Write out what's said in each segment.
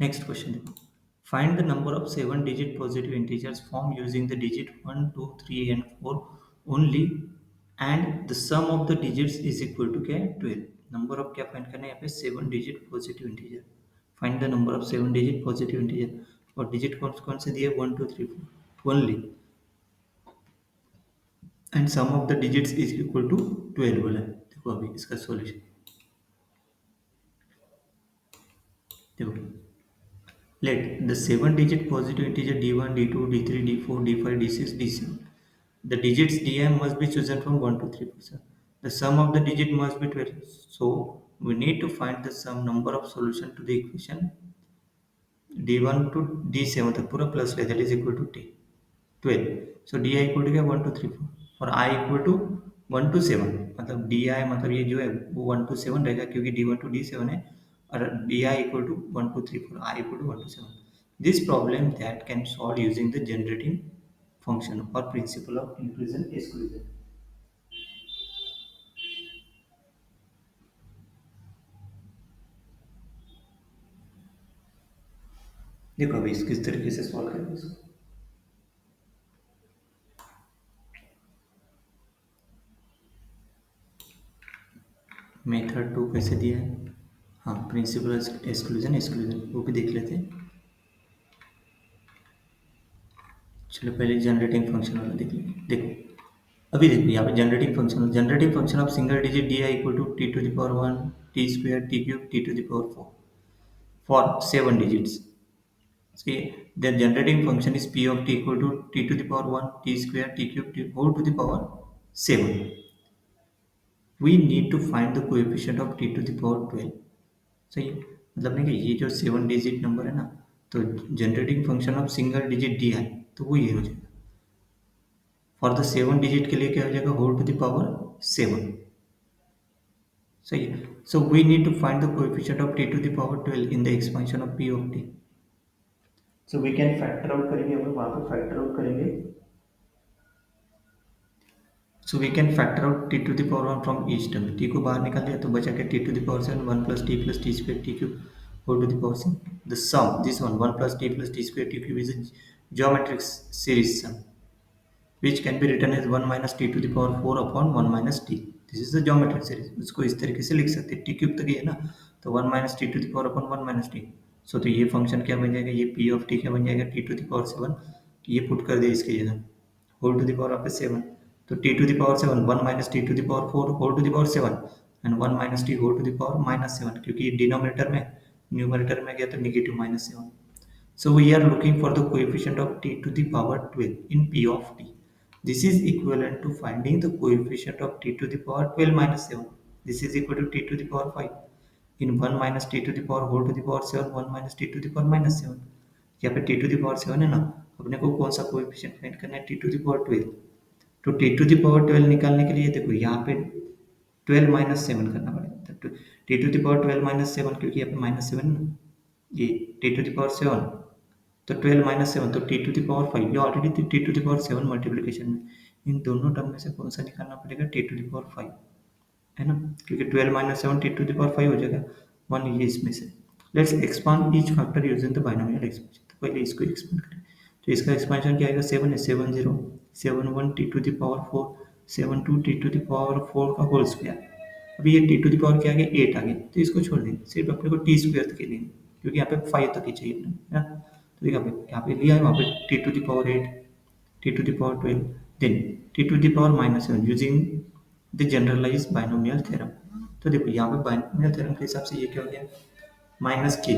Next question देखो, find the number of 7 digit positive integers form using the digit 1 2 3 and 4 only and the sum of the digits is equal to क्या है 12। Number of क्या find करना है यहाँ पे 7 digit positive integer. Find the number of 7 digit positive integer और digit कौन कौन से दिए 1 2 3 4 only and sum of the digits is equal to 12 बोला है। देखो अभी इसका सॉल्यूशन देखो, let the 7 digit positive integer d1, d2, d3, d4, d5, d6, d7. The digits dm must be chosen from 1 to 3%. The sum of the digit must be 12. So we need to find the sum number of solution to the equation d1 to d7 तक पूरा plus है, that is equal to t 12. So di equal to क्या 1 2 3 4 और I equal to 1 to 7, मतलब di मतलब ये जो है वो 1 to 7 रहेगा क्योंकि d1 to d7 है और di equal to 1 2 3 4 I equal to 1 to 7. This problem that can solve using the generating function or principle of inclusion exclusion. देखो अभी इस किस तरीके से सॉल्व करेंगे इसको। मेथड 2 कैसे दिया है, हाँ प्रिंसिपल एक्सक्लूजन एक्सक्लूजन वो भी देख लेते हैं। चलो पहले जनरेटिंग फंक्शन वाला देख लेंगे। देखो अभी देखो यहाँ पे generating function of single digit D I equal to T to the power 1 T square T cube T to the power 4 for 7 digits. See, the generating function is p of t equal to t to the power 1 t square t cube t whole to the power 7. We need to find the coefficient of t to the power 12. सही है, मतलब नहीं कि ये जो 7 digit number है ना, तो generating function of single digit D आई तो वो ये हो जाएगा। फॉर द 7 डिजिट के लिए क्या हो जाएगा होल टू द पावर 7। सही है, so we need to find the coefficient of t to the power 12 in the expansion of p of t। So we can factor out करेंगे, हम वहां पर फैक्टर आउट करेंगे। So we can factor out t to the power 1 from each term. t को बाहर निकाल दिया तो बचा के t to the power 7 1 plus t square t cube whole to the power 7। The sum this one 1 plus t square t cube is a geometric series sum which can be written as 1 minus t to the power 4 upon 1 minus t. This is the geometric series. उसको इस तरीके से लिख सकते हैं, t cube तक ये है ना, तो 1 minus t to the power upon 1 minus t. सो तो ये फंक्शन क्या बन जाएगा, ये p of t क्या बन जाएगा t to the power 7, ये पुट कर दे इसके जगह whole to the power of 7, तो t to the power 7 1 minus t to the power 4 whole to the power 7 and 1 minus t whole to the power minus 7, क्योंकि denominator में numerator में गया तो negative minus 7. So we are looking for the coefficient of t to the power 12 in p of t. This is equivalent to finding the coefficient of t to the power 12 minus 7. This is equal to t to the power 5. In 1 minus t to the power whole to the power 7, 1 minus t to the power minus 7. यहाँ पे t to the power 7 है ना, अपने को कौन सा coefficient find करना है, t to the power 12. तो t to the power 12 निकालने के लिए देखो यहाँ पे 12 माइनस 7 करना पड़ेगा, तो t to the power 12 minus 7 क्योंकि यहाँ पे माइनस 7 ना, ये t to the power 7 तो 12 माइनस 7 तो t टू द पावर 5, ये already t to the power 7 multiplication में, इन दोनों टर्म में से कौन सा निकालना पड़ेगा, t टू द पावर 5 है ना, क्योंकि 12 minus 7 t to the power 5 हो जाएगा 1, ये इसमें से। Let's expand each factor using the binomial expansion. तो पहले इसको एक्सपेंड करें, तो इसका एक्सपेंशन क्या आएगा, 7 है 7 0 7 1 t to the power 4 7 2 t to the power 4 का होल स्क्वायर। अभी ये t टू द पावर क्या आ गया 8 आ गया, तो इसको छोड़ देंगे, सिर्फ अपने को t स्क्वायर तक ही लेंगे क्योंकि यहाँ पे 5 तक ही चाहिए अपने, है ना। तो यहाँ पे लिया है, वहाँ पे t to the power 8 t to the power 12 then t to the power minus 7 using the generalise binomial theorem. तो देखो यहाँ पे बाइनोमियल थ्योरम के हिसाब से ये क्या हो गया, माइनस के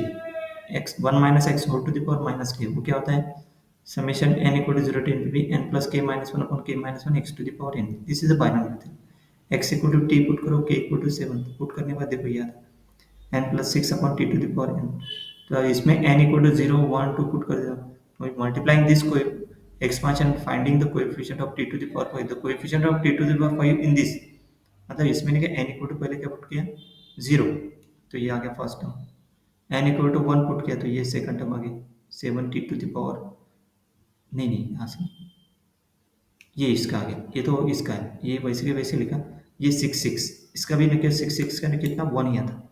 X 1 minus X whole to the power minus के, वो क्या होता है summation n equal to 0 to infinity n plus k minus 1 upon k minus 1 x to the power n. This is a binomial theorem. x equal to t put करो, k equal to 7 put करने के बाद देखो याद n plus 6 upon t to the power n, तो इसमें n equal to 0 1 2 put कर दो, multiplying this expansion finding the coefficient of t to the power 5, the coefficient of t to the power 5 in this, मतलब इसमें नहीं n equal to पहले क्या put किया 0, तो ये आ गया first term, n equal to 1 put किया तो ये सेकंड टर्म आ गया 7 t टू द पावर, नहीं यहाँ से ये इसका आ गया, ये तो इसका है, ये वैसे के वैसे लिखा, ये 6 6 इसका भी निकल 6 6 का कितना 1 ही आता,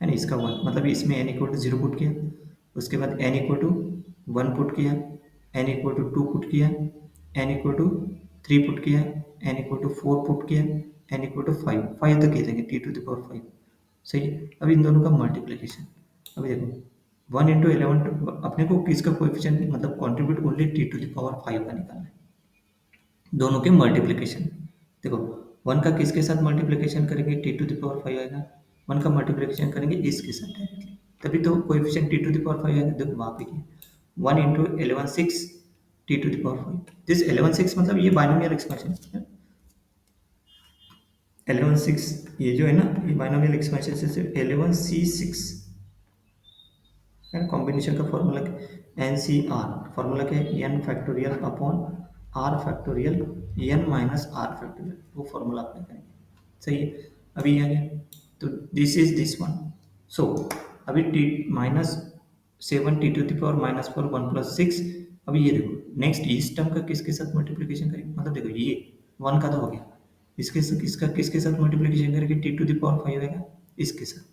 है ना, इसका 1 मतलब इसमें n इक्वल टू 0 पुट किया, उसके बाद n इक्वल टू 1 पुट किया, n इक्वल टू 2 पुट किया, n इक्वल टू 3 पुट किया, n इक्वल टू 4 पुट किया, n इक्वल टू 5 5 तक देंगे टी टू द पावर 5। सही है। अब इन दोनों का मल्टीप्लिकेशन, अभी देखो 1 इंटू 11 अपने को किसका कोएफिशिएंट मतलब contribute only T to the power 5 का निकालना है, दोनों के मल्टीप्लिकेशन। देखो 1 का किसके साथ मल्टीप्लिकेशन करेंगे, टी टू द पावर 5 आएगा, 1 का मल्टीप्लिकेशन करेंगे इसके साथ डायरेक्टली, तभी तो coefficient T to the power 5 आएगा। देखो वहाँ पे क्या 1 into 11 6 T to the power 5, this 11 6 मतलब ये बाइनोमियल एक्सपेंशन है, 11 6 ये जो है ना ये बाइनोमियल एक्सपेंशन से 11 सी 6 है, कॉम्बिनेशन का formula N C R, formula क्या है N factorial upon R factorial N minus R factorial, वो फॉर्मूला अप्लाई करेंगे। सही है। अभी ये आ गया, तो this is this one. So अभी T minus 7 T to the power minus 4 1 plus 6। अभी ये देखो नेक्स्ट इस टर्म का किसके साथ मल्टीप्लिकेशन करेंगे, मतलब देखो ये 1 का तो हो गया, इसके साथ किसका किसके साथ मल्टीप्लिकेशन करेंगे, टी टू द पावर 5 आएगा इसके साथ,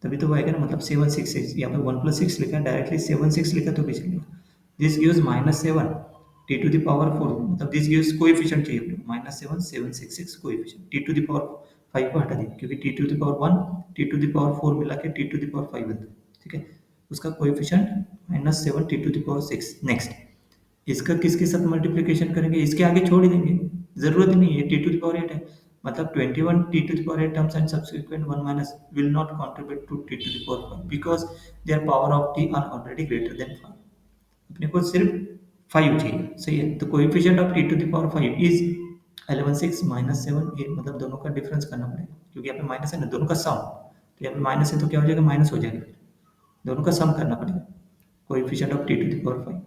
तभी तो वो आएगा ना, मतलब 7 6 6 यहाँ पे 1 प्लस 6 लिखा है, डायरेक्टली 7 6 लिखा तो भी चलेगा। This gives minus 7 T to the power 4, मतलब दिस गिव्स कोएफिशिएंट चाहिए अपने को minus 7 7 6 6 coefficient, T to the power 5 को हटा दिया क्योंकि T to the power 1 T to the power 4 मिला के टी टू द पावर 5 बनता है, ठीक है। उसका coefficient minus 7 T to the power 6। Next इसका किसके साथ मल्टीप्लिकेशन करेंगे, इसके आगे छोड़ ही देंगे, जरूरत नहीं है, टी टू द पावर 8 है, मतलब 21 T to the power 8 terms and subsequent 1 minus will not contribute to t to the power 5 because their power of t are already greater than 5। अपने को सिर्फ 5 चाहिए, सही है। तो coefficient of T to the power 5 is 11 6 minus 7 8, मतलब दोनों का डिफरेंस करना पड़ेगा क्योंकि यहाँ पे माइनस है ना, दोनों का सम, तो यहाँ पे माइनस है तो क्या हो जाएगा माइनस हो जाएगा, फिर दोनों का सम करना पड़ेगा, coefficient of T to the power 5।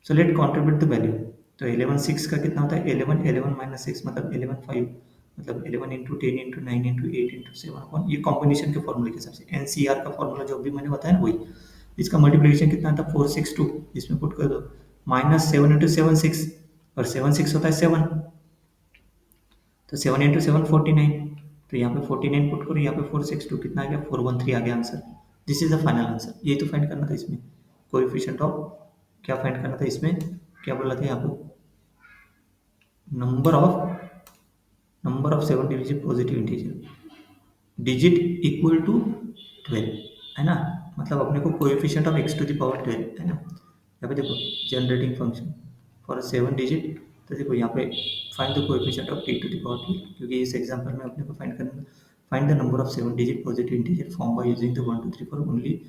So let contribute the value, तो 11 6 का कितना होता है 11 11 माइनस 6 मतलब 11 5, मतलब 11 into 10 into 9 into 8 into 7 upon ये कॉम्बिनेशन के फॉर्मूले के हिसाब से एनसीआर का फॉर्मूला जो अभी मैंने बताया ना वही, इसका मल्टीप्लिकेशन कितना था 462, इसमें पुट कर दो माइनस 7 इंटू 7 6 और 7 6 होता है 7, तो 7 इंटू 7 49, तो यहाँ पे 49 पुट करो, यहाँ पे 462 कितना आ गया 413 आ गया answer. This is the final answer, ये तो फाइंड करना था इसमें कोएफिशिएंट ऑफ, क्या फाइंड करना था इसमें, क्या बोला था यहाँ पे number of 7 digit positive integer, digit equal to 12 है ना, मतलब अपने को coefficient of x to the power 12 है ना। यहाँ पे देखो जनरेटिंग फंक्शन फॉर 7 डिजिट, तो देखो यहाँ पे find the coefficient of t to the power 12, क्योंकि इस एग्जांपल में अपने को फाइंड करना, find the number of 7 digit positive integer form by using the 1 2 3 4 only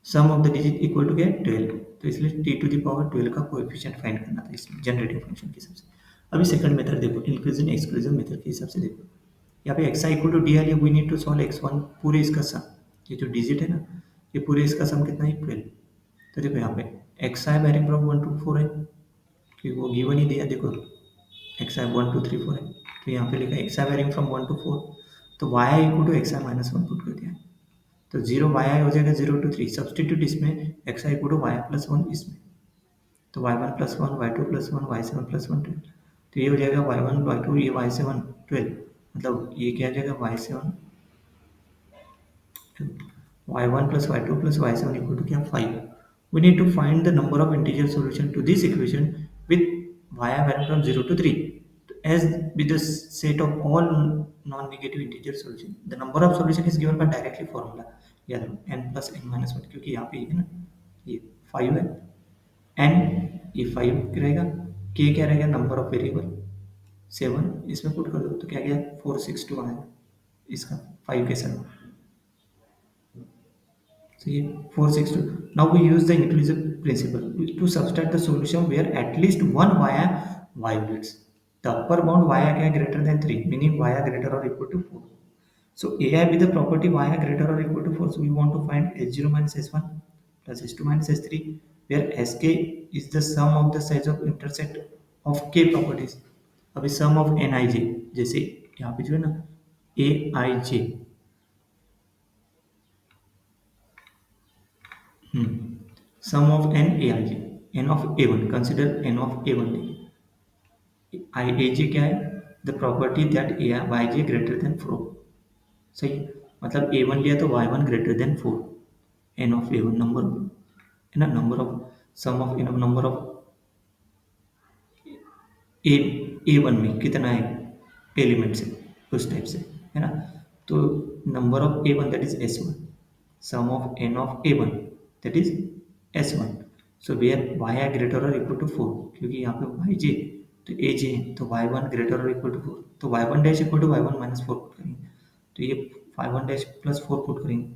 sum of the digit equal to क्या 12, तो इसलिए टी टू द पावर 12 का कोएफिशिएंट फाइंड करना था इसमें जनरेटिंग फंक्शन के हिसाब से। अभी सेकंड मेथड देखो इंक्लूजन एक्सक्लूजन मेथड के हिसाब से देखो, यहाँ पे x I equal to d आ लिया, we need to solve x1 पूरे इसका सम, ये जो डिजिट है ना ये पूरे इसका सम कितना है 12, तो देखो यहाँ पे x I varying from 1 to 4 है कि वो गिवन ही दिया, देखो एक्स आई 1 2 3 4 है, तो यहाँ पे लिखा X I varying from 1 to 4, तो Y I equal to X I minus 1 put कर दिया, तो 0 वाई आई हो जाएगा 0 to 3, सब्सटीट्यूट इसमें X I equal to Y plus 1 इसमें, तो y1 plus 1 y2 plus 1 y7 plus 1 12, तो ये हो जाएगा y1 y2 ये y7 12, मतलब ये क्या आ जाएगा y7 y1 plus y2 plus y7 equal to क्या 5। We need to find the number of integer solution to this equation with y varying from 0 to 3 as with the set of all non-negative integer solution। The number of solution is given by directly formula, याद रखो n plus n minus 1, क्योंकि यहाँ पे ये है ना ये 5 है, n ये 5 रहेगा, k क्या रहेगा नंबर ऑफ वेरिएबल 7, इसमें पुट कर दो तो क्या गया 462 आएगा इसका 5 के साथ। So here 462. Now we use the inclusive principle to subtract the solution where at least one via violates. The upper bound via क्या greater than 3, meaning via greater or equal to 4. So AI with the property via greater or equal to 4. So we want to find S0 minus S1 plus S2 minus S3, where Sk is the sum of the size of intersect of k properties. अभी sum of Nij, जैसे यहाँ पे जो है ना Aij, sum of n aij, n of a1, consider n of a1 aij क्या है the property that yj greater than 4, सही है। मतलब a1 लिया तो y1 greater than 4, n of a1 number, है ना, number of sum of in number of a a1 में कितना है एलिमेंट्स है उस टाइप से, है ना। तो number of a1 that is s1, sum of n of a1 that is s1, so where y are greater or equal to 4, क्योंकि यहाँ पे yj तो aj है, तो y1 greater or equal to 4, तो y1 dash equal to y1 minus 4 put करेंगे, तो ये y1 dash प्लस 4 पुट करेंगे,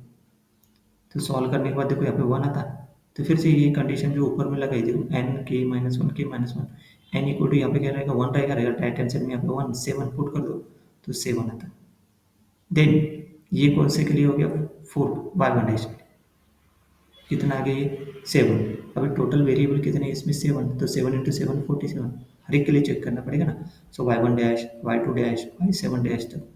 तो सॉल्व करने के बाद देखो यहाँ पे 1 आता है, तो फिर से ये कंडीशन जो ऊपर में लगाई देखो n k माइनस वन के minus one, N equal to यहाँ पे क्या रहेगा 1 रहेगा राइट हैंड साइड में यहाँ पे 1 7 पुट कर दो तो 7 आता है। देन ये कौन से के लिए हो गया 4 y1 डैश कितना आ गया ये 7, अभी टोटल वेरिएबल कितने हैं इसमें 7, तो 7 इंटू 7 47, हर एक के लिए चेक करना पड़ेगा ना। सो y1 dash y2 dash y7 dash तक,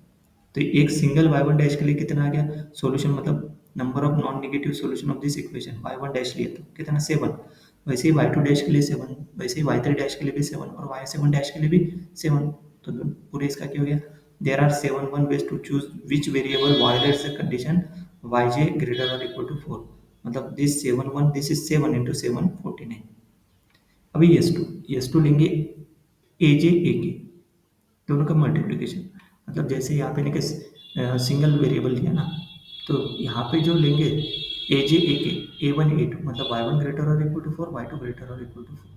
तो एक सिंगल y1 डैश के लिए कितना आ गया सॉल्यूशन, मतलब number of non negative solution of this equation, y1 dash लिया तो कितना 7, वैसे ही y2 डैश के लिए 7, वैसे ही y3 डैश के लिए भी 7 और y7 डैश के लिए भी 7, तो पूरे इसका क्या हो गया, there are 7 one ways to choose which variable violates the condition yj greater or equal to 4, मतलब this 7 1 this is 7 into 7 49। अभी s2 लेंगे aj ak दोनों का मल्टीप्लिकेशन, मतलब जैसे यहाँ पे ने सिंगल वेरिएबल लिया ना, तो यहाँ पे जो लेंगे aj ak a1 a2 मतलब y1 ग्रेटर और इक्वल टू 4 y2 ग्रेटर और equal to 4,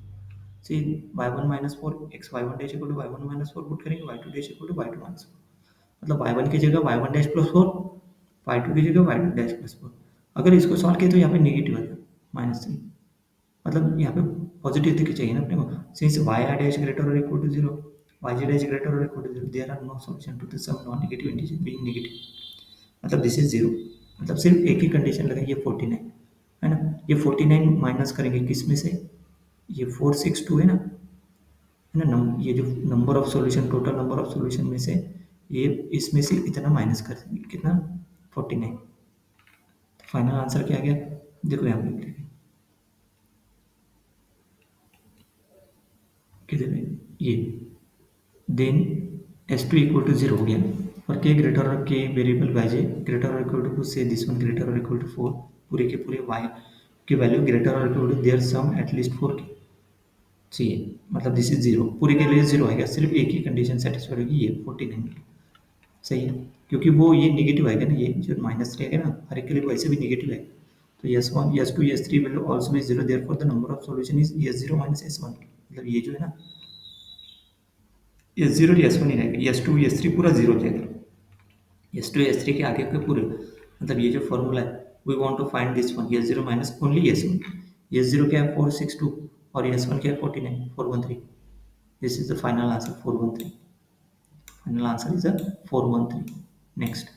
see y1 minus 4 x y1 dash equal to y1 minus 4 put करेंगे y2 dash equal to y2 minus 4, मतलब y1 की जगह y1 डैश प्लस 4, y2 की जगह y2 dash plus 4, अगर इसको solve किया तो यहाँ पे नेगेटिव आएगा -3, मतलब यहाँ पे पॉजिटिव दिख चाहिए ना अपने को, सिंस y r डैश ग्रेटर और equal to 0 yj dash greater और equal to 0 there are no solution to the sum non negative integer being negative, मतलब दिस इज 0, मतलब सिर्फ एक ही कंडीशन लगाई ये 49, है ना, ये 49 माइनस करेंगे किस में से, ये 462 है ना, ये जो number of solution total number of solution में से ये इसमें से इतना माइनस कर देंगे कितना 49, फाइनल आंसर क्या आ गया देखो यहाँ पे लिख कितने ये, देन s2 इक्वल टू 0 हो गया और k ग्रेटर और k वेरिएबल yj ग्रेटर और इक्वल टू से दिस वन ग्रेटर और इक्वल टू 4, पूरे के पूरे y की वैल्यू ग्रेटर और equal to their sum at least 4 के चाहिए, मतलब दिस इज 0, पूरे के लिए 0 आएगा, सिर्फ एक ही कंडीशन सेटिस्फाइड होगी ये 49, सही है, क्योंकि वो ये नेगेटिव आएगा ना, ये जो माइनस रहेगा ना हर एक के लिए वैसे भी नेगेटिव है, तो s1 s2 s3 will also be 0, therefore the number of solution is s0 minus s1, मतलब ये जो है ना s0 और s1 ही रहेगा, s2 s3 पूरा 0 हो जाएगा, s2 s3 के आगे के पूरे, मतलब ये जो फॉर्मूला है we want to find this one s0 minus only s1, s0 क्या है 462 और s1 क्या है 49 413, this is the final answer 413, final answer is 413। Next